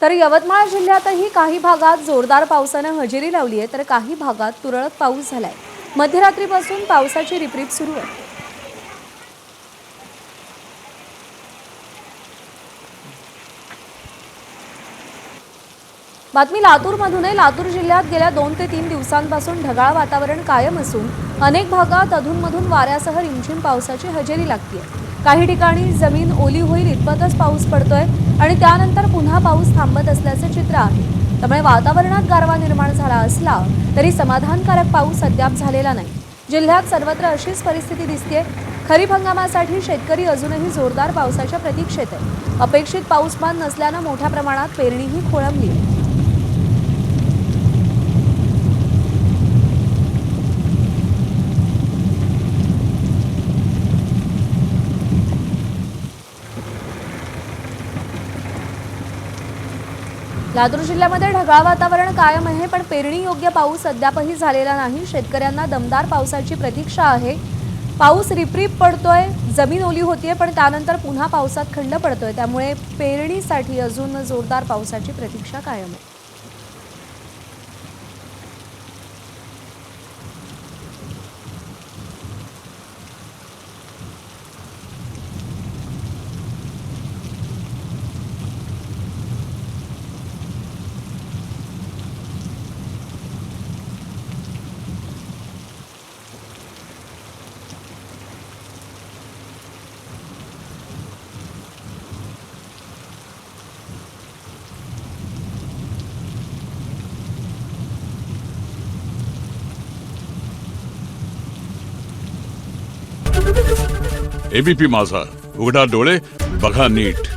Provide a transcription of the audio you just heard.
तर यवतमाळ जिल्ह्यातही काही भागात जोरदार पावसाने हजेरी लावली आहे, तर काही भागात तुरळक पाऊस झालाय। मध्यरात्रीपासून पावसाची रिपरिप सुरू आहे। बातमी लातूरमधून आहे। लातूर जिल्ह्यात गेल्या 2 ते 3 दिवसांपासून ढगाळ वातावरण कायम असून अनेक भागात अधूनमधून वाऱ्यासह रिमझिम पावसाची हजेरी लागते आहे। काही ठिकाणी जमीन ओली होईल इतपतच पाऊस पडतोय आणि त्यानंतर पुन्हा पाऊस थांबत असल्याचे चित्र आहे। त्यामुळे वातावरणात गारवा निर्माण झाला असला तरी समाधानकारक पाऊस अद्याप झालेला नाही। जिल्ह्यात सर्वत्र अशीच परिस्थिती दिसते। खरीप हंगामासाठी शेतकरी अजूनही जोरदार पावसाच्या प्रतीक्षेत आहे। अपेक्षित पाऊसमान नसल्याने मोठ्या प्रमाणात पेरणीही खोळंबली आहे। लातूर जिल्ह्यामध्ये ढगाळ वातावरण कायम आहे, पण पेरणी योग्य पाऊस अद्यापही झालेला नाही। शेतकऱ्यांना दमदार पावसाची प्रतीक्षा आहे। पाऊस रिपरिप पडतोय, जमीन ओली होतीये, पण त्यानंतर पुन्हा पावसात खंड पडतोय। त्यामुळे पेरणीसाठी अजून जोरदार पावसाची प्रतीक्षा कायम आहे। एबीपी माझा, उघडा डोळे बघा नीट।